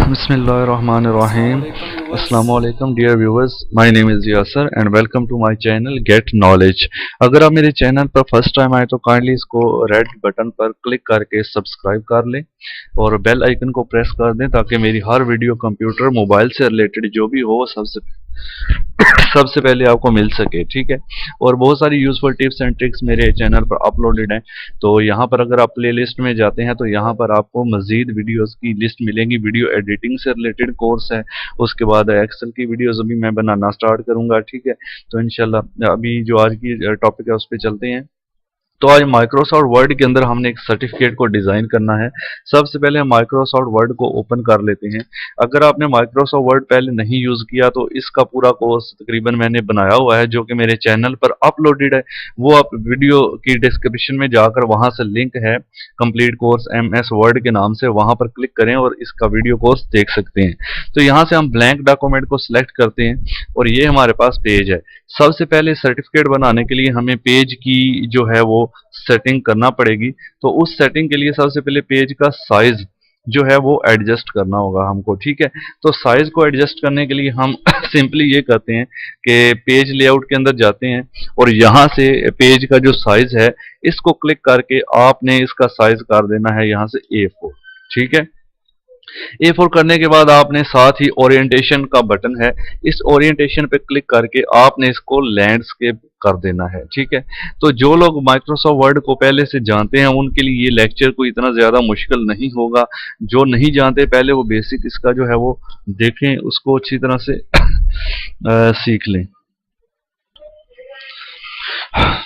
Bismillahirrahmanirrahim. Assalamu alaikum dear viewers. My name is Yasser and welcome to my channel Get Knowledge. अगर आप मेरे channel पर first time आए तो kindly इसको रेड बटन पर क्लिक करके सब्सक्राइब कर लें और बेल आइकन को प्रेस कर दें ताकि मेरी हर वीडियो कंप्यूटर मोबाइल से रिलेटेड जो भी हो सबसे पहले आपको मिल सके। ठीक है, और बहुत सारी यूजफुल टिप्स एंड ट्रिक्स मेरे चैनल पर अपलोडेड हैं। तो यहाँ पर अगर आप प्लेलिस्ट में जाते हैं तो यहाँ पर आपको मजीद वीडियोस की लिस्ट मिलेंगी। वीडियो एडिटिंग से रिलेटेड कोर्स है, उसके बाद एक्सेल की वीडियोस अभी मैं बनाना स्टार्ट करूंगा। ठीक है, तो इंशाल्लाह अभी जो आज की टॉपिक है उस पर चलते हैं। तो आज माइक्रोसॉफ्ट वर्ड के अंदर हमने एक सर्टिफिकेट को डिजाइन करना है। सबसे पहले हम माइक्रोसॉफ्ट वर्ड को ओपन कर लेते हैं। अगर आपने माइक्रोसॉफ्ट वर्ड पहले नहीं यूज किया तो इसका पूरा कोर्स तकरीबन मैंने बनाया हुआ है जो कि मेरे चैनल पर अपलोडेड है। वो आप वीडियो की डिस्क्रिप्शन में जाकर वहां से लिंक है कंप्लीट कोर्स MS वर्ड के नाम से, वहां पर क्लिक करें और इसका वीडियो कोर्स देख सकते हैं। तो यहाँ से हम ब्लैंक डॉक्यूमेंट को सिलेक्ट करते हैं और ये हमारे पास पेज है। सबसे पहले सर्टिफिकेट बनाने के लिए हमें पेज की जो है वो सेटिंग करना पड़ेगी। तो उस सेटिंग के लिए सबसे पहले पेज का साइज जो है वो एडजस्ट करना होगा हमको। ठीक है, तो साइज को एडजस्ट करने के लिए हम सिंपली ये करते हैं कि पेज लेआउट के अंदर जाते हैं और यहां से पेज का जो साइज है इसको क्लिक करके आपने इसका साइज कर देना है यहां से A4। ठीक है, A4 करने के बाद आपने साथ ही ओरिएंटेशन का बटन है, इस ओरिएंटेशन पे क्लिक करके आपने इसको लैंडस्केप कर देना है। ठीक है, तो जो लोग माइक्रोसॉफ्ट वर्ड को पहले से जानते हैं उनके लिए ये लेक्चर कोई इतना ज्यादा मुश्किल नहीं होगा। जो नहीं जानते पहले वो बेसिक इसका जो है वो देखें, उसको अच्छी तरह से सीख लें।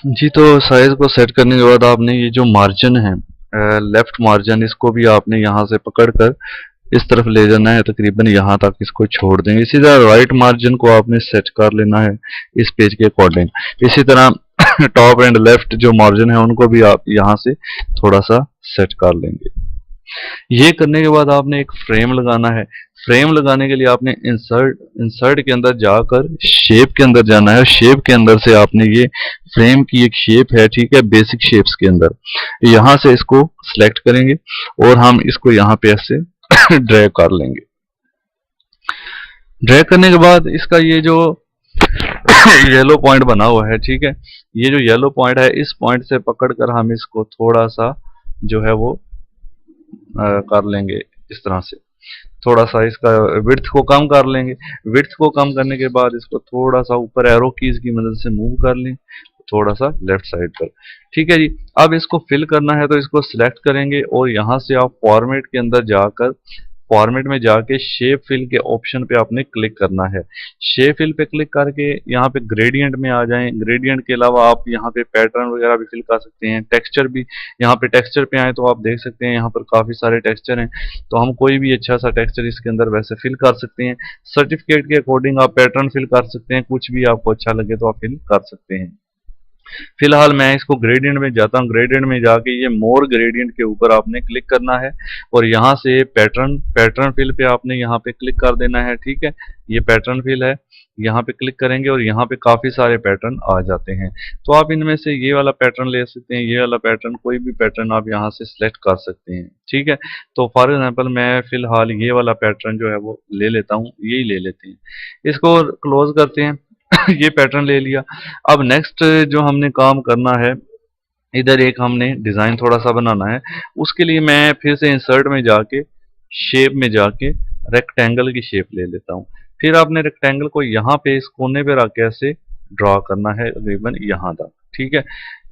जी, तो साइज को सेट करने के बाद आपने ये जो मार्जिन है लेफ्ट मार्जिन, इसको भी आपने यहाँ से पकड़कर इस तरफ ले जाना है, तकरीबन यहाँ तक इसको छोड़ देंगे। इसी तरह राइट मार्जिन को आपने सेट कर लेना है इस पेज के अकॉर्डिंग। इसी तरह टॉप एंड लेफ्ट जो मार्जिन है उनको भी आप यहाँ से थोड़ा सा सेट कर लेंगे। ये करने के बाद आपने एक फ्रेम लगाना है। फ्रेम लगाने के लिए आपने इंसर्ट के अंदर जाकर शेप के अंदर जाना है। शेप के अंदर से आपने ये फ्रेम की एक शेप है, ठीक है, बेसिक शेप्स के अंदर यहां से इसको सिलेक्ट करेंगे और हम इसको यहाँ पे ऐसे ड्रैग कर लेंगे। ड्रैग करने के बाद इसका ये जो येलो पॉइंट बना हुआ है, ठीक है, ये जो येलो पॉइंट है इस पॉइंट से पकड़कर हम इसको थोड़ा सा जो है वो कर लेंगे इस तरह से। थोड़ा सा इसका विड्थ को कम कर लेंगे। विड्थ को कम करने के बाद इसको थोड़ा सा ऊपर एरो कीज की मदद से मूव कर लें थोड़ा सा लेफ्ट साइड पर। ठीक है जी, अब इसको फिल करना है तो इसको सिलेक्ट करेंगे और यहां से आप फॉर्मेट के अंदर जाकर फॉर्मेट में जाके शेप फिल के ऑप्शन पे आपने क्लिक करना है। शेप फिल पे क्लिक करके यहाँ पे ग्रेडियंट में आ जाएं। ग्रेडियंट के अलावा आप यहाँ पे पैटर्न वगैरह भी फिल कर सकते हैं। टेक्सचर भी, यहाँ पे टेक्सचर पे आए तो आप देख सकते हैं यहाँ पर काफी सारे टेक्सचर हैं, तो हम कोई भी अच्छा सा टेक्सचर इसके अंदर वैसे फिल कर सकते हैं। सर्टिफिकेट के अकॉर्डिंग आप पैटर्न फिल कर सकते हैं, कुछ भी आपको अच्छा लगे तो आप फिल कर सकते हैं। फिलहाल मैं इसको ग्रेडियंट में जाता हूँ। ग्रेडियंट में जाके ये मोर ग्रेडियंट के ऊपर आपने क्लिक करना है और यहाँ से पैटर्न फिल पे आपने यहाँ पे क्लिक कर देना है। ठीक है, ये पैटर्न फिल है, यहाँ पे क्लिक करेंगे और यहाँ पे काफी सारे पैटर्न आ जाते हैं। तो आप इनमें से ये वाला पैटर्न ले सकते हैं, ये वाला पैटर्न, कोई भी पैटर्न आप यहाँ से सिलेक्ट कर सकते हैं। ठीक है, तो फॉर एग्जाम्पल मैं फिलहाल ये वाला पैटर्न जो है वो ले लेता हूँ, यही ले लेते हैं। इसको क्लोज करते हैं। ये पैटर्न ले लिया। अब नेक्स्ट जो हमने काम करना है, इधर एक हमने डिजाइन थोड़ा सा बनाना है। उसके लिए मैं फिर से इंसर्ट में जाके शेप में जाके रेक्टेंगल की शेप ले लेता हूँ। फिर आपने रेक्टेंगल को यहाँ पे इस कोने पे रख के ऐसे ड्रॉ करना है तकरीबन यहाँ तक। ठीक है,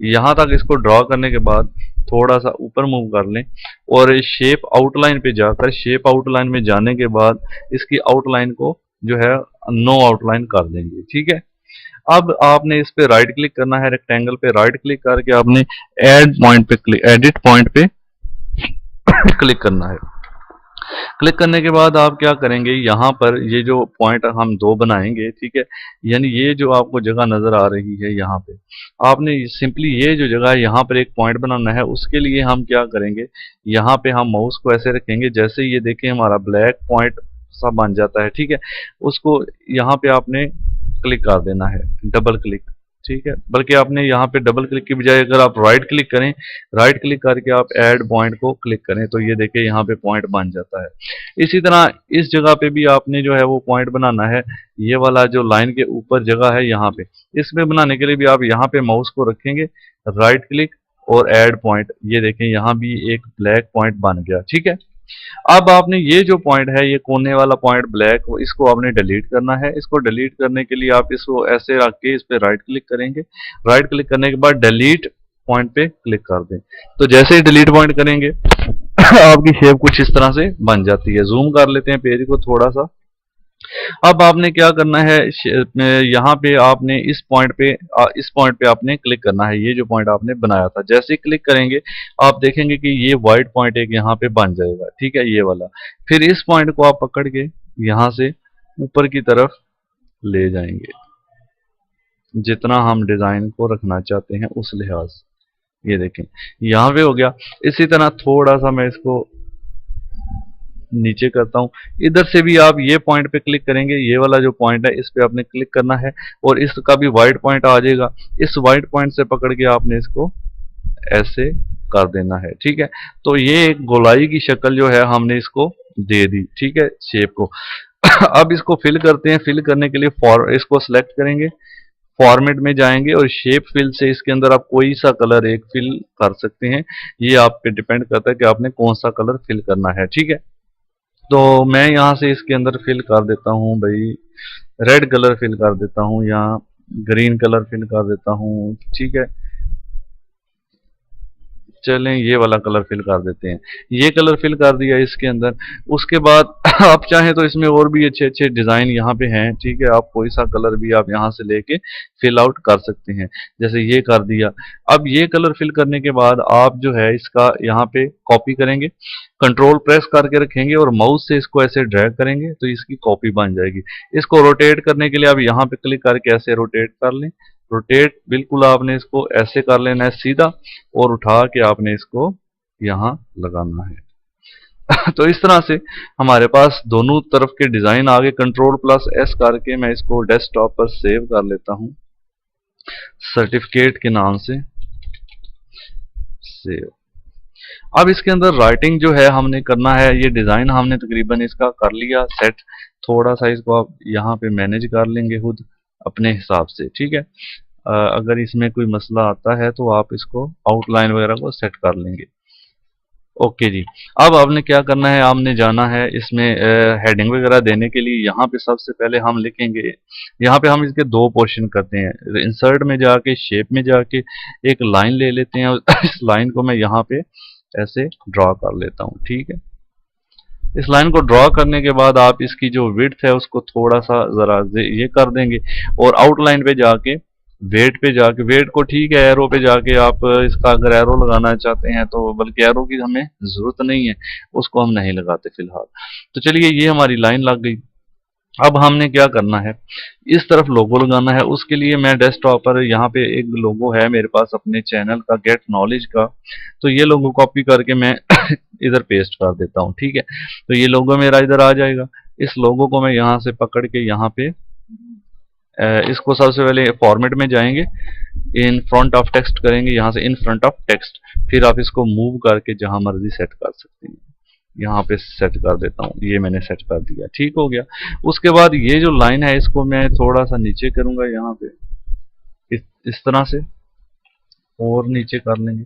यहाँ तक इसको ड्रॉ करने के बाद थोड़ा सा ऊपर मूव कर लें और शेप आउटलाइन पे जाकर शेप आउटलाइन में जाने के बाद इसकी आउटलाइन को जो है नो आउटलाइन कर देंगे। ठीक है, अब आपने इस पे राइट क्लिक करना है, रेक्टेंगल पे राइट क्लिक करके आपने एडिट पॉइंट पे क्लिक करना है। क्लिक करने के बाद आप क्या करेंगे, यहाँ पर ये जो पॉइंट हम दो बनाएंगे, ठीक है, यानी ये जो आपको जगह नजर आ रही है यहाँ पे आपने सिंपली ये जो जगह है यहाँ पर एक पॉइंट बनाना है। उसके लिए हम क्या करेंगे, यहाँ पे हम माउस को ऐसे रखेंगे, जैसे ये देखें हमारा ब्लैक पॉइंट सा बन जाता है। ठीक है, उसको यहाँ पे आपने क्लिक कर देना है, डबल क्लिक। ठीक है। बल्कि आपने यहाँ पे डबल क्लिक की बजाय अगर आप राइट क्लिक करें, राइट क्लिक करके आप ऐड पॉइंट को क्लिक करें तो ये देखिए यहाँ पे पॉइंट बन जाता है। इसी तरह इस जगह पे भी आपने जो है वो पॉइंट बनाना है। ये वाला जो लाइन के ऊपर जगह है यहाँ पे, इसमें बनाने के लिए भी आप यहाँ पे माउस को रखेंगे, राइट क्लिक और ऐड पॉइंट, ये देखें यहाँ भी एक ब्लैक पॉइंट बन गया, ठीक है। अब आपने ये जो पॉइंट है, ये कोने वाला पॉइंट ब्लैक, इसको आपने डिलीट करना है। इसको डिलीट करने के लिए आप इसको ऐसे रख के इस पे राइट क्लिक करेंगे। राइट क्लिक करने के बाद डिलीट पॉइंट पे क्लिक कर दें। तो जैसे ही डिलीट पॉइंट करेंगे आपकी शेप कुछ इस तरह से बन जाती है। जूम कर लेते हैं पेज को थोड़ा सा। अब आपने क्या करना है, यहाँ पे आपने इस पॉइंट पे आपने क्लिक करना है। ये जो पॉइंट आपने बनाया था, जैसे ही क्लिक करेंगे आप देखेंगे कि ये वाइट पॉइंट एक यहाँ पे बन जाएगा, ठीक है, ये वाला। फिर इस पॉइंट को आप पकड़ के यहाँ से ऊपर की तरफ ले जाएंगे, जितना हम डिजाइन को रखना चाहते हैं उस लिहाज से। ये देखें यहाँ पे हो गया। इसी तरह थोड़ा सा मैं इसको नीचे करता हूं। इधर से भी आप ये पॉइंट पे क्लिक करेंगे, ये वाला जो पॉइंट है इस पे आपने क्लिक करना है और इसका भी वाइट पॉइंट आ जाएगा। इस वाइट पॉइंट से पकड़ के आपने इसको ऐसे कर देना है, ठीक है। तो ये एक गोलाई की शक्ल जो है हमने इसको दे दी, ठीक है, शेप को। अब इसको फिल करते हैं। फिल करने के लिए इसको सिलेक्ट करेंगे, फॉर्मेट में जाएंगे और शेप फिल से इसके अंदर आप कोई सा कलर एक फिल कर सकते हैं। ये आप पे डिपेंड करता है कि आपने कौन सा कलर फिल करना है, ठीक है। तो मैं यहाँ से इसके अंदर फिल कर देता हूँ भाई, रेड कलर फिल कर देता हूँ या ग्रीन कलर फिल कर देता हूँ, ठीक है। चलें ये वाला कलर फिल कर देते हैं। ये कलर फिल कर दिया इसके अंदर। उसके बाद आप चाहें तो इसमें और भी अच्छे अच्छे डिजाइन यहाँ पे हैं, ठीक है। आप कोई सा कलर भी आप यहाँ से लेके फिल आउट कर सकते हैं, जैसे ये कर दिया। अब ये कलर फिल करने के बाद आप जो है इसका यहाँ पे कॉपी करेंगे, कंट्रोल प्रेस करके रखेंगे और माउस से इसको ऐसे ड्रैग करेंगे तो इसकी कॉपी बन जाएगी। इसको रोटेट करने के लिए आप यहाँ पे क्लिक करके ऐसे रोटेट कर लें। रोटेट बिल्कुल आपने इसको ऐसे कर लेना है सीधा और उठा के आपने इसको यहाँ लगाना है। तो इस तरह से हमारे पास दोनों तरफ के डिजाइन आगे। कंट्रोल प्लस एस करके मैं इसको डेस्कटॉप पर सेव कर लेता हूं सर्टिफिकेट के नाम से, सेव। अब इसके अंदर राइटिंग जो है हमने करना है, ये डिजाइन हमने तकरीबन इसका कर लिया सेट। थोड़ा सा इसको आप यहाँ पे मैनेज कर लेंगे खुद अपने हिसाब से, ठीक है। अगर इसमें कोई मसला आता है तो आप इसको आउटलाइन वगैरह को सेट कर लेंगे। ओके जी। अब आपने क्या करना है, आपने जाना है इसमें हेडिंग वगैरह देने के लिए। यहाँ पे सबसे पहले हम लिखेंगे, यहाँ पे हम इसके दो पोर्शन करते हैं। इंसर्ट में जाके शेप में जाके एक लाइन ले लेते हैं। इस लाइन को मैं यहाँ पे ऐसे ड्रॉ कर लेता हूँ, ठीक है। इस लाइन को ड्रॉ करने के बाद आप इसकी जो विड्थ है उसको थोड़ा सा जरा ये कर देंगे और आउटलाइन पे जाके वेट पे जाके, वेट को ठीक है एरो पे जाके आप इसका अगर एरो लगाना चाहते हैं तो, बल्कि एरो की हमें जरूरत नहीं है, उसको हम नहीं लगाते फिलहाल। तो चलिए ये हमारी लाइन लग गई। अब हमने क्या करना है, इस तरफ लोगो लगाना है। उसके लिए मैं डेस्कटॉप पर यहाँ पे एक लोगो है मेरे पास अपने चैनल का, गेट नॉलेज का। तो ये लोगो कॉपी करके मैं इधर पेस्ट कर देता हूँ, ठीक है। तो ये लोगो मेरा इधर आ जाएगा। इस लोगो को मैं यहाँ से पकड़ के यहाँ पे इसको सबसे पहले फॉर्मेट में जाएंगे, इन फ्रंट ऑफ टेक्स्ट करेंगे, यहाँ से इन फ्रंट ऑफ टेक्स्ट। फिर आप इसको मूव करके जहां मर्जी सेट कर सकते हैं। यहाँ पे सेट कर देता हूँ, ये मैंने सेट कर दिया, ठीक हो गया। उसके बाद ये जो लाइन है इसको मैं थोड़ा सा नीचे करूंगा, यहाँ पे इस तरह से और नीचे कर लेंगे।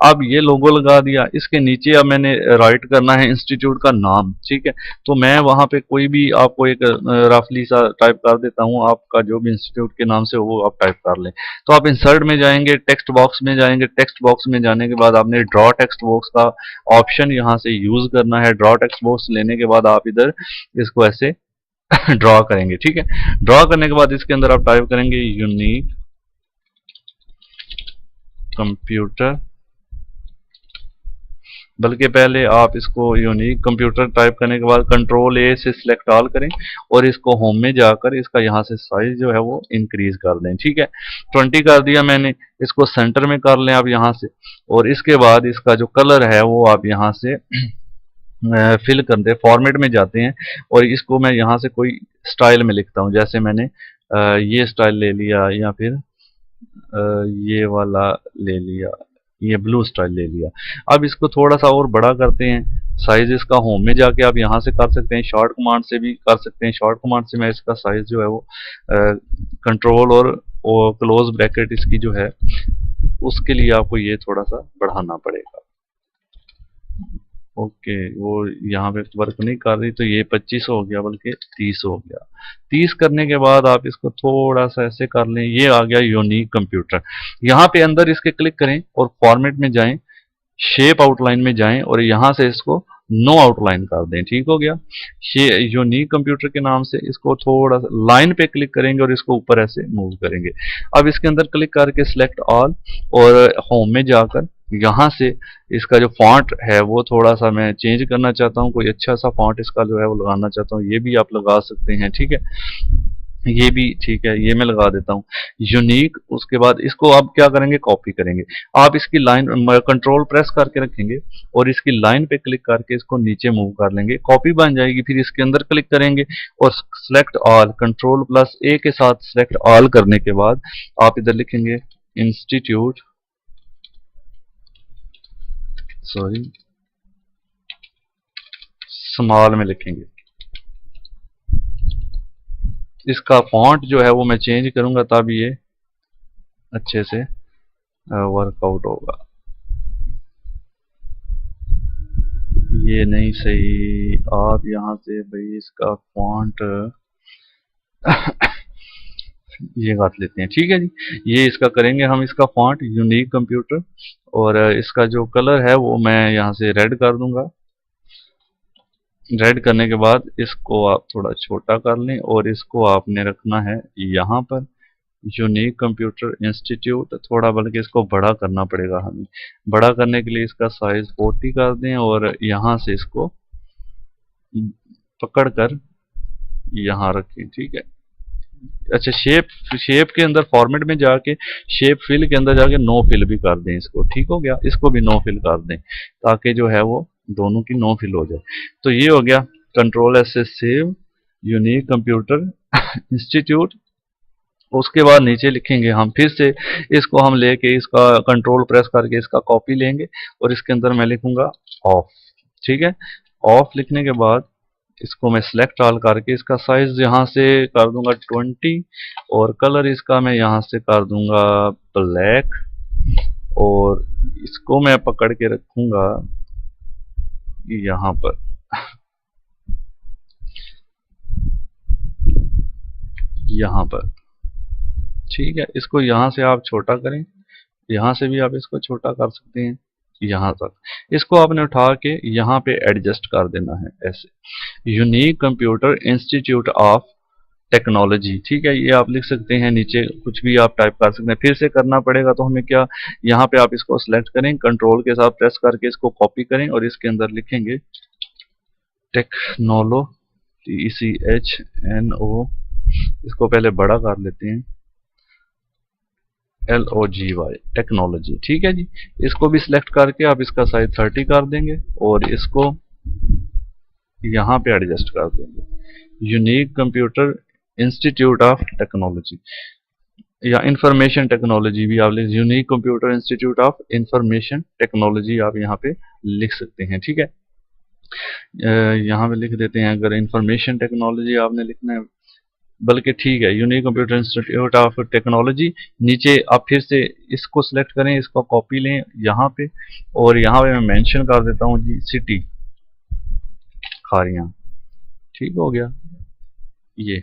अब ये लोगो लगा दिया। इसके नीचे अब मैंने राइट करना है इंस्टीट्यूट का नाम, ठीक है। तो मैं वहां पे कोई भी आपको एक रफली सा टाइप कर देता हूं, आपका जो भी इंस्टीट्यूट के नाम से वो आप टाइप कर लें। तो आप इंसर्ट में जाएंगे, टेक्स्ट बॉक्स में जाएंगे। टेक्स्ट बॉक्स में जाने के बाद आपने ड्रॉ टेक्स्ट बॉक्स का ऑप्शन यहाँ से यूज करना है। ड्रॉ टेक्स्ट बॉक्स लेने के बाद आप इधर इसको ऐसे ड्रॉ करेंगे, ठीक है। ड्रॉ करने के बाद इसके अंदर आप टाइप करेंगे यूनिक कंप्यूटर, बल्कि पहले आप इसको यूनिक कंप्यूटर टाइप करने के बाद कंट्रोल ए से सिलेक्ट ऑल करें और इसको होम में जाकर इसका यहाँ से साइज जो है वो इंक्रीज कर दें, ठीक है। 20 कर दिया मैंने। इसको सेंटर में कर लें आप यहाँ से, और इसके बाद इसका जो कलर है वो आप यहाँ से फिल कर दे। फॉर्मेट में जाते हैं और इसको मैं यहाँ से कोई स्टाइल में लिखता हूँ, जैसे मैंने ये स्टाइल ले लिया या फिर ये वाला ले लिया, ये ब्लू स्टाइल ले लिया। अब इसको थोड़ा सा और बड़ा करते हैं। साइज इसका होम में जाके आप यहाँ से कर सकते हैं, शॉर्ट कमांड से भी कर सकते हैं। शॉर्ट कमांड से मैं इसका साइज जो है वो कंट्रोल और क्लोज ब्रैकेट इसकी जो है उसके लिए आपको ये थोड़ा सा बढ़ाना पड़ेगा। ओके, वो यहाँ पे वर्क नहीं कर रही, तो ये 25 हो गया, बल्कि 30 हो गया। 30 करने के बाद आप इसको थोड़ा सा ऐसे कर लें, ये आ गया यूनिक कंप्यूटर। यहाँ पे अंदर इसके क्लिक करें और फॉर्मेट में जाएं, शेप आउटलाइन में जाएं और यहाँ से इसको नो आउटलाइन कर दें। ठीक हो गया। यूनिक कंप्यूटर के नाम से इसको थोड़ा सा लाइन पे क्लिक करेंगे और इसको ऊपर ऐसे मूव करेंगे। अब इसके अंदर क्लिक करके सिलेक्ट ऑल और होम में जाकर यहाँ से इसका जो फॉन्ट है वो थोड़ा सा मैं चेंज करना चाहता हूँ, कोई अच्छा सा फॉन्ट इसका जो है वो लगाना चाहता हूँ, ये भी आप लगा सकते हैं। ठीक है, ये भी ठीक है, ये मैं लगा देता हूँ यूनिक। उसके बाद इसको आप क्या करेंगे, कॉपी करेंगे। आप इसकी लाइन कंट्रोल प्रेस करके रखेंगे और इसकी लाइन पे क्लिक करके इसको नीचे मूव कर लेंगे, कॉपी बन जाएगी। फिर इसके अंदर क्लिक करेंगे और सिलेक्ट ऑल, कंट्रोल प्लस ए के साथ सिलेक्ट ऑल करने के बाद आप इधर लिखेंगे इंस्टीट्यूट, सॉरी स्मॉल में लिखेंगे। इसका फॉन्ट जो है वो मैं चेंज करूंगा तब ये अच्छे से वर्कआउट होगा। ये नहीं सही, आप यहाँ से भाई इसका फॉन्ट ये काट लेते हैं। ठीक है जी, ये इसका करेंगे हम, इसका फॉन्ट यूनिक कंप्यूटर, और इसका जो कलर है वो मैं यहाँ से रेड कर दूंगा। रेड करने के बाद इसको आप थोड़ा छोटा कर लें और इसको आपने रखना है यहाँ पर यूनिक कंप्यूटर इंस्टीट्यूट, थोड़ा बल्कि इसको बड़ा करना पड़ेगा हमें। बड़ा करने के लिए इसका साइज 40 कर दें और यहाँ से इसको पकड़ कर यहाँ रखें। ठीक है, अच्छा शेप के अंदर फॉर्मेट में जाके शेप फिल के अंदर जाके नो फिल भी कर दें इसको। ठीक हो गया, इसको भी नो फिल कर दें ताकि जो है वो दोनों की नो फिल हो जाए। तो ये हो गया कंट्रोल एस से सेव यूनिक कंप्यूटर इंस्टीट्यूट। उसके बाद नीचे लिखेंगे हम फिर से इसको हम लेके इसका कंट्रोल प्रेस करके इसका कॉपी लेंगे और इसके अंदर मैं लिखूंगा ऑफ। ठीक है, ऑफ लिखने के बाद इसको मैं सिलेक्ट ऑल करके इसका साइज यहाँ से कर दूंगा 20 और कलर इसका मैं यहाँ से कर दूंगा ब्लैक और इसको मैं पकड़ के रखूंगा यहाँ पर यहाँ पर। ठीक है, इसको यहाँ से आप छोटा करें, यहाँ से भी आप इसको छोटा कर सकते हैं यहाँ तक। इसको आपने उठा के यहाँ पे एडजस्ट कर देना है ऐसे। Unique computer institute of technology. ठीक है, ये आप लिख सकते हैं, नीचे कुछ भी आप टाइप कर सकते हैं। फिर से करना पड़ेगा तो हमें क्या, यहाँ पे आप इसको सिलेक्ट करें, कंट्रोल के साथ प्रेस करके इसको कॉपी करें और इसके अंदर लिखेंगे टेक्नोलो, TECHNO, इसको पहले बड़ा कर लेते हैं, LOGY टेक्नोलॉजी। ठीक है जी, इसको भी सिलेक्ट करके आप इसका साइज 30 कर देंगे और इसको यहाँ पे एडजस्ट कर देंगे। Unique computer institute of technology या इंफॉर्मेशन टेक्नोलॉजी भी आप लिख, unique computer institute of information technology आप यहाँ पे लिख सकते हैं। ठीक है, यहाँ पे लिख देते हैं, अगर इंफॉर्मेशन टेक्नोलॉजी आपने लिखना है, बल्कि ठीक है unique computer institute of technology. नीचे आप फिर से इसको सिलेक्ट करें, इसको कॉपी लें यहाँ पे और यहाँ पे मैं मेंशन कर देता हूँ जी सिटी खारियां। ठीक हो गया, ये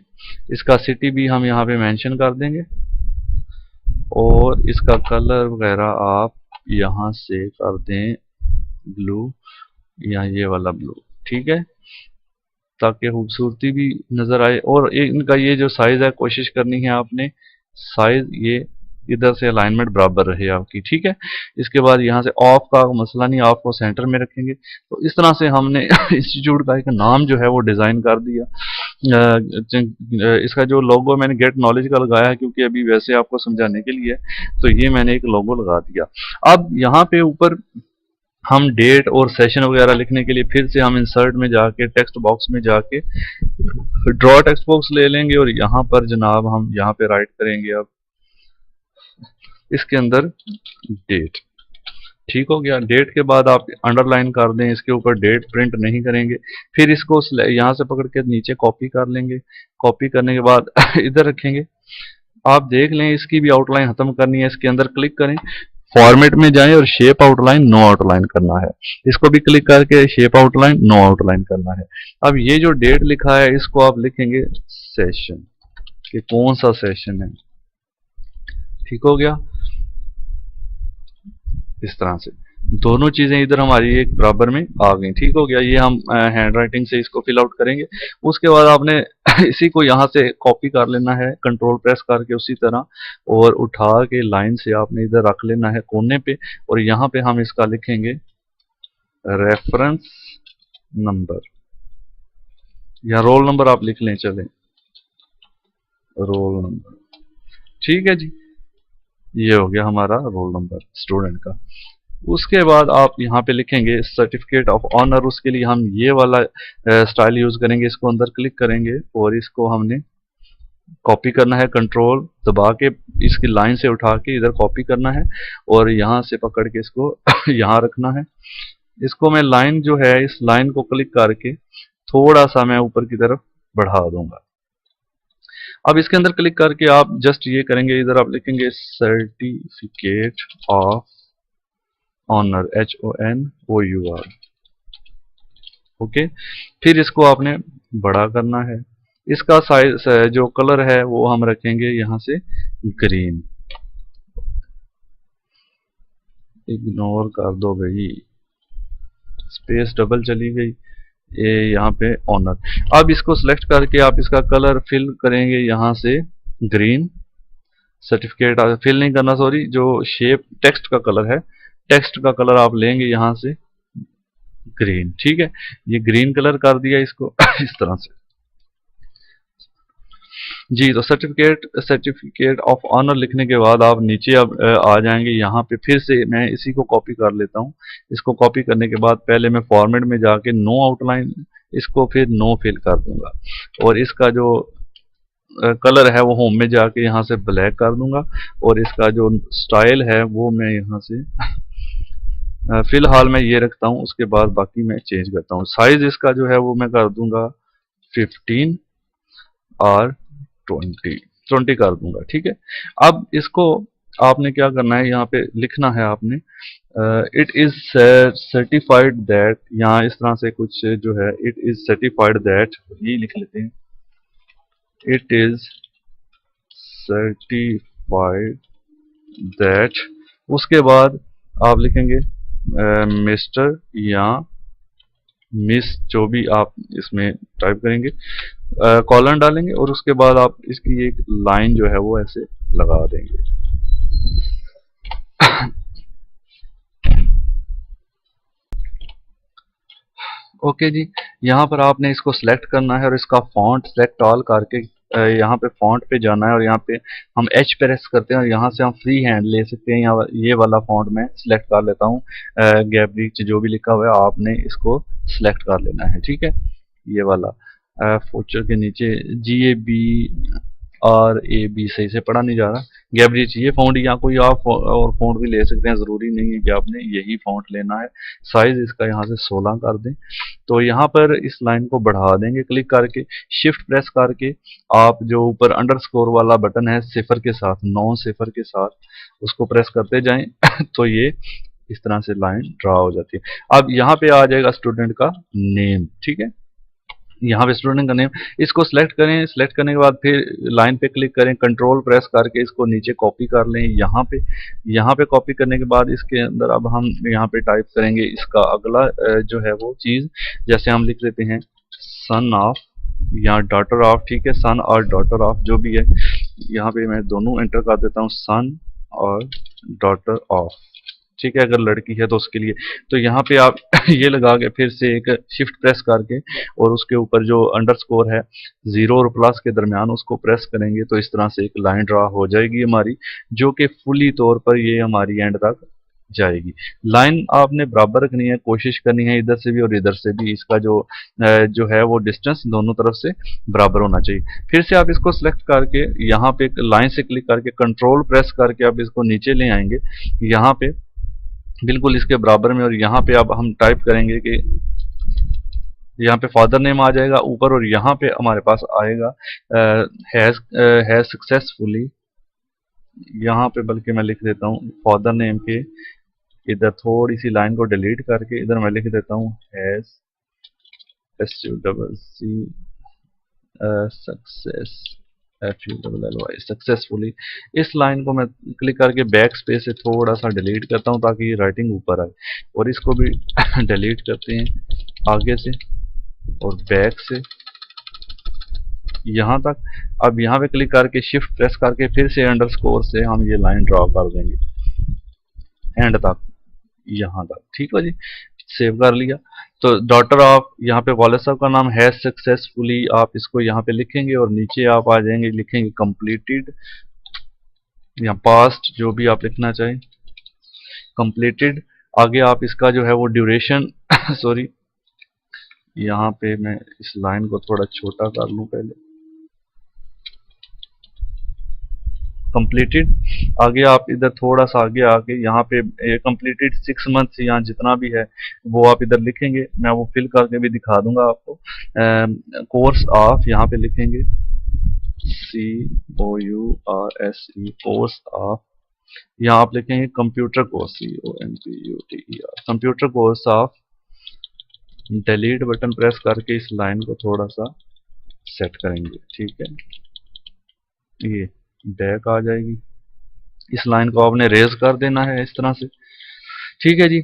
इसका सिटी भी हम यहाँ पे मेंशन कर देंगे और इसका कलर वगैरह आप यहाँ से कर दें ब्लू या ये वाला ब्लू। ठीक है, ताकि खूबसूरती भी नजर आए। और इनका ये जो साइज है कोशिश करनी है आपने साइज ये इधर से अलाइनमेंट बराबर रहे आपकी। ठीक है, इसके बाद यहाँ से ऑफ का मसला नहीं, ऑफ को सेंटर में रखेंगे। तो इस तरह से हमने इंस्टीट्यूट का एक नाम जो है वो डिजाइन कर दिया। इसका जो लोगो मैंने गेट नॉलेज का लगाया है क्योंकि अभी वैसे आपको समझाने के लिए, तो ये मैंने एक लोगो लगा दिया। अब यहाँ पे ऊपर हम डेट और सेशन वगैरह लिखने के लिए फिर से हम इंसर्ट में जाके टेक्स्ट बॉक्स में जाके ड्रॉ टेक्स्ट बॉक्स ले लेंगे और यहाँ पर जनाब हम यहाँ पे राइट करेंगे अब इसके अंदर डेट। ठीक हो गया। डेट के बाद आप अंडरलाइन कर दें, इसके ऊपर डेट प्रिंट नहीं करेंगे। फिर इसको यहाँ से पकड़ के नीचे कॉपी कर लेंगे। कॉपी करने के बाद इधर रखेंगे। आप देख लें इसकी भी आउटलाइन खत्म करनी है, इसके अंदर क्लिक करें, फॉर्मेट में जाएं और शेप आउटलाइन नो आउटलाइन करना है। इसको भी क्लिक करके शेप आउटलाइन नो आउटलाइन करना है। अब ये जो डेट लिखा है इसको आप लिखेंगे सेशन, कि कौन सा सेशन है। ठीक हो गया। इस तरह से दोनों चीजें इधर हमारी एक बराबर में आ गई। ठीक हो गया। ये हम हैंड राइटिंग से इसको फिल आउट करेंगे। उसके बाद आपने इसी को यहाँ से कॉपी कर लेना है, कंट्रोल प्रेस करके उसी तरह, और उठा के लाइन से आपने इधर रख लेना है कोने पे, और यहाँ पे हम इसका लिखेंगे रेफरेंस नंबर, या रोल नंबर आप लिख लें, चले रोल नंबर। ठीक है जी, ये हो गया हमारा रोल नंबर स्टूडेंट का। उसके बाद आप यहाँ पे लिखेंगे सर्टिफिकेट ऑफ ऑनर। उसके लिए हम ये वाला स्टाइल यूज करेंगे। इसको अंदर क्लिक करेंगे और इसको हमने कॉपी करना है, कंट्रोल दबा के इसकी लाइन से उठा के इधर कॉपी करना है, और यहाँ से पकड़ के इसको यहाँ रखना है। इसको मैं लाइन जो है, इस लाइन को क्लिक करके थोड़ा सा मैं ऊपर की तरफ बढ़ा दूंगा। अब इसके अंदर क्लिक करके आप जस्ट ये करेंगे, इधर आप लिखेंगे certificate of honour, HONOUR। Okay. फिर इसको आपने बड़ा करना है। इसका साइज जो कलर है वो हम रखेंगे यहाँ से ग्रीन। इग्नोर कर दो भाई, स्पेस डबल चली गई, ये यहाँ पे ऑनर। अब इसको सिलेक्ट करके आप इसका कलर फिल करेंगे यहाँ से ग्रीन। सर्टिफिकेट फिल नहीं करना, सॉरी, जो शेप टेक्स्ट का कलर है, टेक्स्ट का कलर आप लेंगे यहाँ से ग्रीन। ठीक है, ये ग्रीन कलर कर दिया इसको इस तरह से जी। तो सर्टिफिकेट ऑफ ऑनर लिखने के बाद आप नीचे अब आ जाएंगे। यहाँ पे फिर से मैं इसी को कॉपी कर लेता हूँ। इसको कॉपी करने के बाद पहले मैं फॉर्मेट में जाके नो आउटलाइन, इसको फिर नो फिल कर दूंगा, और इसका जो कलर है वो होम में जाके यहाँ से ब्लैक कर दूंगा, और इसका जो स्टाइल है वो मैं यहाँ से फिलहाल मैं ये रखता हूँ। उसके बाद बाकी मैं चेंज करता हूँ। साइज इसका जो है वो मैं कर दूंगा 15 और 20 कर दूंगा। ठीक है। अब इसको आपने क्या करना है, यहाँ पे लिखना है आपने इट इज सर्टिफाइड दैट, यहाँ इस तरह से कुछ जो है, इट इज सर्टिफाइड दैट, ये लिख लेते हैं, इट इज सर्टिफाइड दैट। उसके बाद आप लिखेंगे मिस्टर या मिस, जो भी आप इसमें टाइप करेंगे, कॉलन डालेंगे, और उसके बाद आप इसकी एक लाइन जो है वो ऐसे लगा देंगे। ओके जी। यहाँ पर आपने इसको सिलेक्ट करना है और इसका फॉन्ट सेलेक्ट ऑल करके यहाँ पे फॉन्ट पे जाना है, और यहाँ पे हम H प्रेस करते हैं और यहाँ से हम फ्री हैंड ले सकते हैं। यहाँ ये वाला फॉन्ट मैं सिलेक्ट कर लेता हूँ, गैब्रिच जो भी लिखा हुआ है आपने इसको सिलेक्ट कर लेना है। ठीक है, ये वाला फूचर के नीचे GABRAB सही से पढ़ा नहीं जा रहा, गैब्रिच ये फॉन्ट, या कोई आप और फॉन्ट भी ले सकते हैं, ज़रूरी नहीं है कि आपने यही फॉन्ट लेना है। साइज इसका यहाँ से 16 कर दें। तो यहाँ पर इस लाइन को बढ़ा देंगे क्लिक करके, शिफ्ट प्रेस करके आप जो ऊपर अंडरस्कोर वाला बटन है सिफर के साथ, 9 सिफर के साथ, उसको प्रेस करते जाएं तो ये इस तरह से लाइन ड्रा हो जाती है। अब यहाँ पे आ जाएगा स्टूडेंट का नेम। ठीक है, यहाँ पे स्टूडेंट का नेम, इसको सिलेक्ट करें। सिलेक्ट करने के बाद फिर लाइन पे क्लिक करें, कंट्रोल प्रेस करके इसको नीचे कॉपी कर लें यहाँ पे कॉपी करने के बाद इसके अंदर अब हम यहाँ पे टाइप करेंगे इसका अगला जो है वो चीज़, जैसे हम लिख लेते हैं सन ऑफ या डॉटर ऑफ। ठीक है, सन और डॉटर ऑफ जो भी है, यहाँ पे मैं दोनों एंटर कर देता हूँ, सन और डॉटर ऑफ। ठीक है, अगर लड़की है तो उसके लिए। तो यहाँ पे आप ये लगा के फिर से एक शिफ्ट प्रेस करके और उसके ऊपर जो अंडरस्कोर है 0 और प्लस के दरमियान उसको प्रेस करेंगे तो इस तरह से एक लाइन ड्रा हो जाएगी हमारी, जो कि फुली तौर पर ये हमारी एंड तक जाएगी। लाइन आपने बराबर रखनी है, कोशिश करनी है इधर से भी और इधर से भी, इसका जो है वो डिस्टेंस दोनों तरफ से बराबर होना चाहिए। फिर से आप इसको सिलेक्ट करके यहाँ पे लाइन से क्लिक करके कंट्रोल प्रेस करके आप इसको नीचे ले आएंगे यहाँ पे बिल्कुल इसके बराबर में, और यहाँ पे अब हम टाइप करेंगे कि यहाँ पे फादर नेम आ जाएगा ऊपर, और यहाँ पे हमारे पास आएगा हैज सक्सेसफुली, यहाँ पे बल्कि मैं लिख देता हूँ फादर नेम के इधर थोड़ी सी लाइन को डिलीट करके इधर मैं लिख देता हूँ हैज सक्सेस सक्सेसफुली। इस लाइन को मैं क्लिक करके बैक स्पेस से थोड़ा सा डिलीट करता हूँ ताकि ये राइटिंग ऊपर आए, और इसको भी डिलीट करते हैं आगे से और बैक से यहाँ तक। अब यहाँ पे क्लिक करके शिफ्ट प्रेस करके फिर से अंडरस्कोर से हम ये लाइन ड्रॉ कर देंगे एंड तक, यहाँ तक। ठीक है जी, सेव कर लिया। तो डॉटर ऑफ यहाँ पे वाले साहब का नाम है सक्सेसफुली, आप इसको यहाँ पे लिखेंगे और नीचे आप आ जाएंगे लिखेंगे कंप्लीटेड या पास्ट जो भी आप लिखना चाहें कंप्लीटेड। आगे आप इसका जो है वो ड्यूरेशन सॉरी यहाँ पे मैं इस लाइन को थोड़ा छोटा कर लूँ पहले, कंप्लीटेड। आगे आप इधर थोड़ा सा आगे आके यहाँ पे कंप्लीटेड 6 मंथ्स या जितना भी है वो आप इधर लिखेंगे, मैं वो फिल करके भी दिखा दूंगा आपको। कोर्स ऑफ यहाँ पे लिखेंगे COURSE कोर्स ऑफ, यहाँ आप लिखेंगे computer course COMPUTER computer course of. Delete button press करके इस लाइन को थोड़ा सा सेट करेंगे। ठीक है, ये बैक आ जाएगी, इस लाइन को आपने रेज कर देना है इस तरह से। ठीक है जी,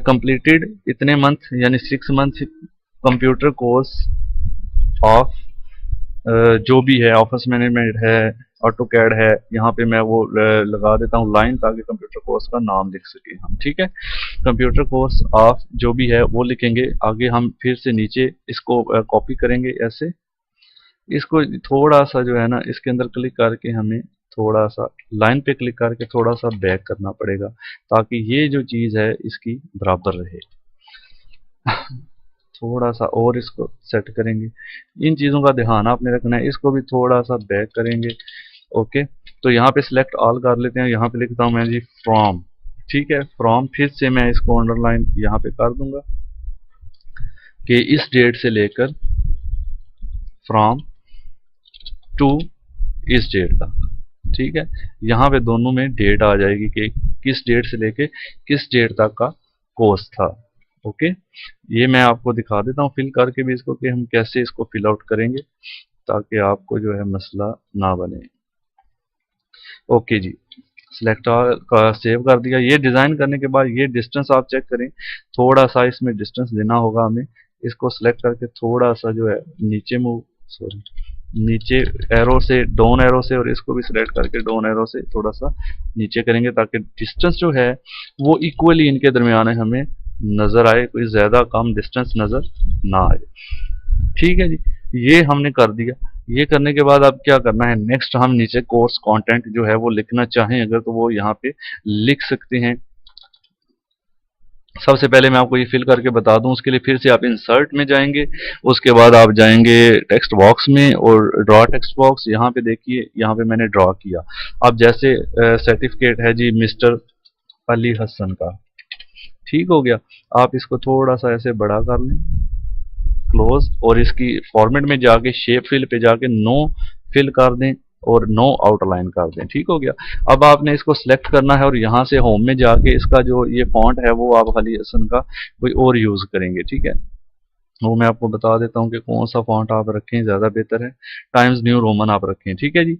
कंप्लीटेड इतने मंथ यानी 6 मंथ कंप्यूटर कोर्स ऑफ जो भी है, ऑफिस मैनेजमेंट है, ऑटो कैड है, यहाँ पे मैं वो लगा देता हूँ लाइन ताकि कंप्यूटर कोर्स का नाम लिख सके हम। ठीक है, कंप्यूटर कोर्स ऑफ जो भी है वो लिखेंगे। आगे हम फिर से नीचे इसको कॉपी करेंगे ऐसे, इसको थोड़ा सा जो है ना इसके अंदर क्लिक करके हमें थोड़ा सा लाइन पे क्लिक करके थोड़ा सा बैक करना पड़ेगा ताकि ये जो चीज़ है इसकी बराबर रहे। थोड़ा सा और इसको सेट करेंगे, इन चीज़ों का ध्यान आपने रखना है। इसको भी थोड़ा सा बैक करेंगे। ओके, तो यहाँ पे सिलेक्ट ऑल कर लेते हैं, यहाँ पे लिखता हूँ मैं जी फ्रॉम। ठीक है, फ्रॉम फिर से मैं इसको अंडरलाइन यहाँ पे कर दूंगा कि इस डेट से लेकर फ्रॉम टू इस डेट तक। ठीक है, यहाँ पे दोनों में डेट आ जाएगी कि किस डेट से लेके किस डेट तक का कोर्स था। ओके, ये मैं आपको दिखा देता हूँ फिल करके भी इसको कि हम कैसे इसको फिल आउट करेंगे ताकि आपको जो है मसला ना बने। ओके जी, सिलेक्ट का सेव कर दिया। ये डिज़ाइन करने के बाद ये डिस्टेंस आप चेक करें, थोड़ा सा इसमें डिस्टेंस देना होगा हमें। इसको सिलेक्ट करके थोड़ा सा जो है नीचे मूव सॉरी नीचे एरो से डाउन एरो से, और इसको भी सिलेक्ट करके डाउन एरो से थोड़ा सा नीचे करेंगे ताकि डिस्टेंस जो है वो इक्वली इनके दरमियान हमें नजर आए, कोई ज्यादा कम डिस्टेंस नजर ना आए। ठीक है जी, ये हमने कर दिया। ये करने के बाद अब क्या करना है, नेक्स्ट हम नीचे कोर्स कंटेंट जो है वो लिखना चाहें अगर तो वो यहाँ पे लिख सकते हैं। सबसे पहले मैं आपको ये फिल करके बता दूं, उसके लिए फिर से आप इंसर्ट में जाएंगे, उसके बाद आप जाएंगे टेक्स्ट बॉक्स में और ड्रॉ टेक्स्ट बॉक्स। यहाँ पे देखिए, यहाँ पे मैंने ड्रॉ किया। अब जैसे सर्टिफिकेट है जी मिस्टर अली हसन का, ठीक हो गया। आप इसको थोड़ा सा ऐसे बड़ा कर लें, क्लोज, और इसकी फॉर्मेट में जाके शेप फिल पे जाके नो फिल कर दें और नो आउटलाइन कर दें। ठीक हो गया। अब आपने इसको सिलेक्ट करना है और यहाँ से होम में जाके इसका जो ये फॉन्ट है वो आप अली हसन का कोई और यूज करेंगे। ठीक है, वो मैं आपको बता देता हूँ कि कौन सा फॉन्ट आप रखें ज़्यादा बेहतर है। टाइम्स न्यू रोमन आप रखें। ठीक है जी,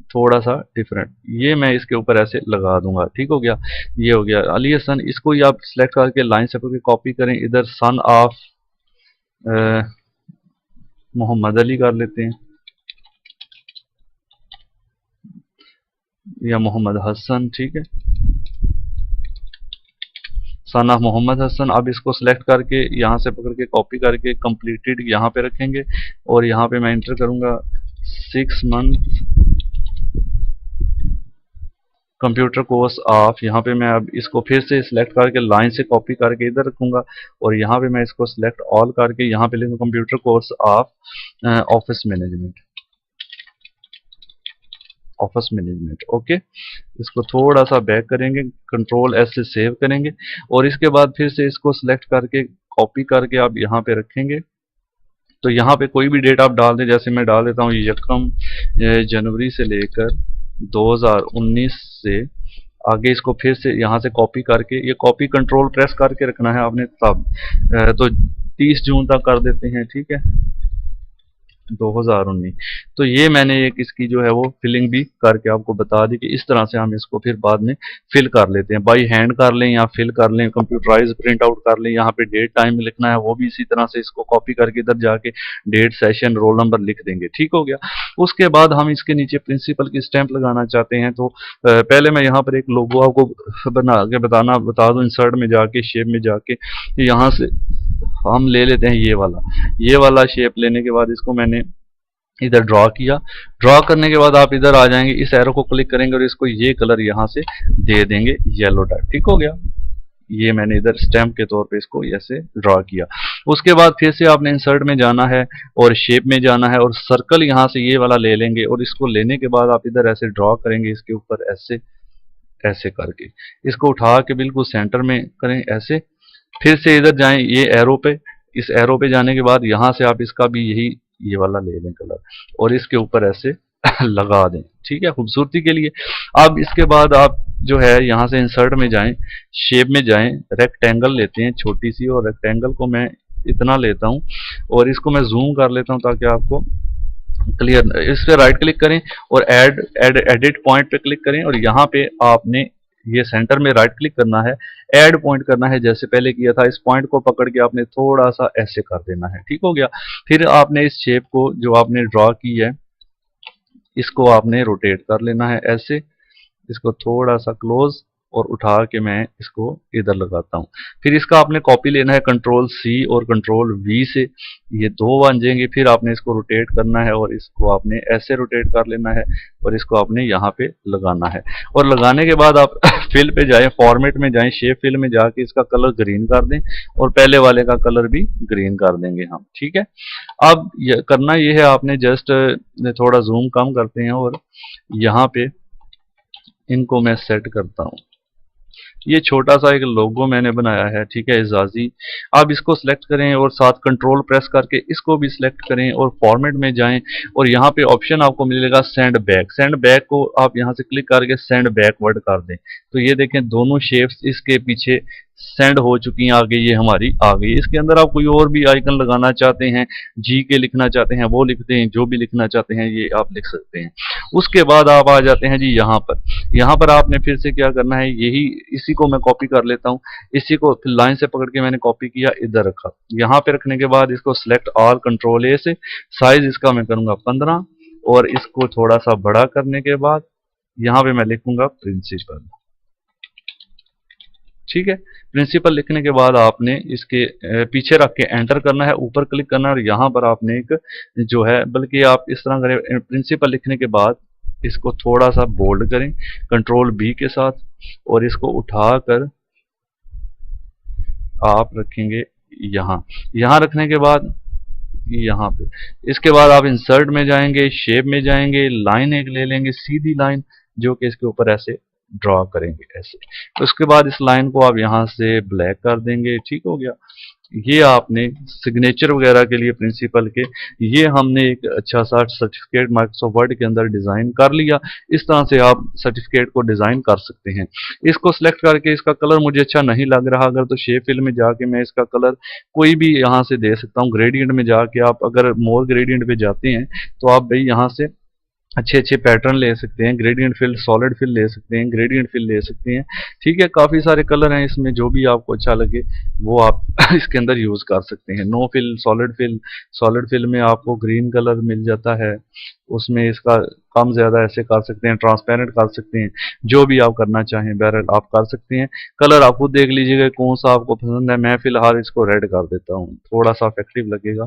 थोड़ा सा डिफरेंट, ये मैं इसके ऊपर ऐसे लगा दूंगा। ठीक हो गया, ये हो गया अली हसन। इसको ही आप सिलेक्ट करके लाइन से कॉपी करें, इधर सन ऑफ मोहम्मद अली कर लेते हैं या मोहम्मद हसन। ठीक है, सन ऑफ मोहम्मद हसन। अब इसको सिलेक्ट करके यहाँ से पकड़ के कॉपी करके कंप्लीटेड यहाँ पे रखेंगे और यहाँ पे मैं इंटर करूंगा 6 मंथ कंप्यूटर कोर्स ऑफ, यहाँ पे मैं अब इसको फिर से सिलेक्ट करके लाइन से कॉपी करके इधर रखूंगा और यहाँ पे मैं इसको सिलेक्ट ऑल करके यहाँ पे लिखूंगा computer course of office management, office management. Okay, इसको थोड़ा सा बैक करेंगे, कंट्रोल एस से सेव करेंगे और इसके बाद फिर से इसको सिलेक्ट करके कॉपी करके आप यहाँ पे रखेंगे। तो यहाँ पे कोई भी डेट आप डाल दें, जैसे मैं डाल देता हूँ 1 जनवरी से लेकर 2019 से आगे। इसको फिर से यहाँ से कॉपी करके, ये कॉपी कंट्रोल प्रेस करके रखना है आपने तब। तो 30 जून तक कर देते हैं, ठीक है, 2019। तो ये मैंने एक इसकी जो है वो फिलिंग भी करके आपको बता दी कि इस तरह से हम इसको फिर बाद में फिल कर लेते हैं, बाई हैंड कर लें या फिल कर लें, कंप्यूटराइज प्रिंट आउट कर लें। यहाँ पे डेट टाइम लिखना है वो भी इसी तरह से इसको कॉपी करके इधर जाके डेट सेशन रोल नंबर लिख देंगे, ठीक हो गया। उसके बाद हम इसके नीचे प्रिंसिपल की स्टैंप लगाना चाहते हैं। तो पहले मैं यहाँ पर एक लोगो आपको बना के बता दूं, इंसर्ट में जाके शेप में जाके यहाँ से हम ले लेते हैं ये वाला शेप। लेने के बाद इसको मैंने इधर ड्रॉ किया। ड्रॉ करने के बाद आप इधर आ जाएंगे, इस एरो को क्लिक करेंगे और इसको ये कलर यहाँ से दे देंगे येलो डॉट, ठीक हो गया। ये मैंने इधर स्टैम्प के तौर पे इसको ऐसे ड्रॉ किया। उसके बाद फिर से आपने इंसर्ट में जाना है और शेप में जाना है और सर्कल यहाँ से ये वाला ले लेंगे और इसको लेने के बाद आप इधर ऐसे ड्रॉ करेंगे, इसके ऊपर ऐसे ऐसे करके इसको उठा के बिल्कुल सेंटर में करें ऐसे। फिर से इधर जाएं ये एरो पे, इस एरो पे जाने के बाद यहाँ से आप इसका भी यही ये वाला ले लें कलर और इसके ऊपर ऐसे लगा दें, ठीक है, खूबसूरती के लिए। अब इसके बाद आप जो है यहाँ से इंसर्ट में जाएं, शेप में जाएं, रेक्टेंगल लेते हैं छोटी सी, और रेक्टेंगल को मैं इतना लेता हूँ और इसको मैं जूम कर लेता हूँ ताकि आपको क्लियर। इस पे राइट क्लिक करें और एडिट पॉइंट पे क्लिक करें और यहाँ पे आपने ये सेंटर में राइट क्लिक करना है, ऐड पॉइंट करना है जैसे पहले किया था। इस पॉइंट को पकड़ के आपने थोड़ा सा ऐसे कर देना है, ठीक हो गया। फिर आपने इस शेप को जो आपने ड्रॉ की है इसको आपने रोटेट कर लेना है ऐसे, इसको थोड़ा सा क्लोज और उठा के मैं इसको इधर लगाता हूँ। फिर इसका आपने कॉपी लेना है कंट्रोल सी और कंट्रोल वी से, ये दो बन जाएंगे। फिर आपने इसको रोटेट करना है और इसको आपने ऐसे रोटेट कर लेना है और इसको आपने यहाँ पे लगाना है। और लगाने के बाद आप फिल पे जाएं, फॉर्मेट में जाएं, शेप फिल में जाके इसका कलर ग्रीन कर दें और पहले वाले का कलर भी ग्रीन कर देंगे हम, ठीक है। अब करना ये है, आपने जस्ट थोड़ा जूम कम करते हैं और यहाँ पे इनको मैं सेट करता हूँ। ये छोटा सा एक लोगो मैंने बनाया है, ठीक है, एजाजी। आप इसको सिलेक्ट करें और साथ कंट्रोल प्रेस करके इसको भी सिलेक्ट करें और फॉर्मेट में जाएं और यहाँ पे ऑप्शन आपको मिलेगा सेंड बैक। सेंड बैक को आप यहाँ से क्लिक करके सेंड बैकवर्ड कर दें। तो ये देखें दोनों शेप्स इसके पीछे सेंड हो चुकी हैं, आगे ये हमारी आ गई। इसके अंदर आप कोई और भी आइकन लगाना चाहते हैं, जी के लिखना चाहते हैं वो लिखते हैं, जो भी लिखना चाहते हैं ये आप लिख सकते हैं। उसके बाद आप आ जाते हैं जी यहाँ पर। यहाँ पर आपने फिर से क्या करना है, यही इसी को मैं कॉपी कर लेता हूँ। इसी को फिर लाइन से पकड़ के मैंने कॉपी किया, इधर रखा। यहाँ पे रखने के बाद इसको सिलेक्ट ऑल कंट्रोल ए से, साइज इसका मैं करूंगा 15 और इसको थोड़ा सा बड़ा करने के बाद यहाँ पे मैं लिखूंगा प्रिंसिपल, ठीक है। प्रिंसिपल लिखने के बाद आपने इसके पीछे रख के एंटर करना है, ऊपर क्लिक करना है और यहाँ पर आपने एक जो है, बल्कि आप इस तरह करें, प्रिंसिपल लिखने के बाद इसको थोड़ा सा बोल्ड करें कंट्रोल बी के साथ और इसको उठाकर आप रखेंगे यहाँ। यहाँ रखने के बाद यहाँ पे, इसके बाद आप इंसर्ट में जाएंगे, शेप में जाएंगे, लाइन एक ले लेंगे, सीधी लाइन जो कि इसके ऊपर ऐसे ड्रॉ करेंगे ऐसे। तो उसके बाद इस लाइन को आप यहाँ से ब्लैक कर देंगे, ठीक हो गया। ये आपने सिग्नेचर वगैरह के लिए प्रिंसिपल के, ये हमने एक अच्छा सा सर्टिफिकेट माइक्रोसॉफ्ट वर्ड के अंदर डिजाइन कर लिया। इस तरह से आप सर्टिफिकेट को डिजाइन कर सकते हैं। इसको सिलेक्ट करके इसका कलर मुझे अच्छा नहीं लग रहा, अगर तो शेप फिल में जाके मैं इसका कलर कोई भी यहाँ से दे सकता हूँ। ग्रेडियंट में जाके आप अगर मोर ग्रेडियंट पे जाते हैं तो आप भाई यहाँ से अच्छे अच्छे पैटर्न ले सकते हैं, ग्रेडियंट फिल, सॉलिड फिल ले सकते हैं, ग्रेडियंट फिल ले सकते हैं, ठीक है। काफ़ी सारे कलर हैं इसमें, जो भी आपको अच्छा लगे वो आप इसके अंदर यूज़ कर सकते हैं। No fill, solid fill, solid fill में आपको ग्रीन कलर मिल जाता है, उसमें इसका कम ज़्यादा ऐसे कर सकते हैं, ट्रांसपेरेंट कर सकते हैं, जो भी आप करना चाहें बहरहाल आप कर सकते हैं। कलर आप खुद देख लीजिएगा कौन सा आपको पसंद है। मैं फिलहाल इसको रेड कर देता हूँ, थोड़ा सा इफेक्टिव लगेगा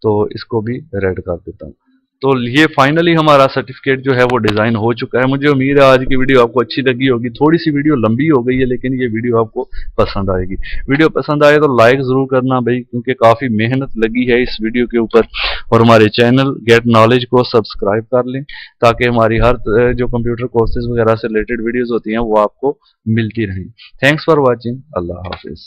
तो इसको भी रेड कर देता हूँ। तो ये फाइनली हमारा सर्टिफिकेट जो है वो डिज़ाइन हो चुका है। मुझे उम्मीद है आज की वीडियो आपको अच्छी लगी होगी। थोड़ी सी वीडियो लंबी हो गई है, लेकिन ये वीडियो आपको पसंद आएगी। वीडियो पसंद आए तो लाइक ज़रूर करना भाई, क्योंकि काफ़ी मेहनत लगी है इस वीडियो के ऊपर। और हमारे चैनल गेट नॉलेज को सब्सक्राइब कर लें, ताकि हमारी हर जो कंप्यूटर कोर्सेज वगैरह से रिलेटेड वीडियोज़ होती हैं वो आपको मिलती रहें। Thanks for watching. अल्लाह हाफिज़।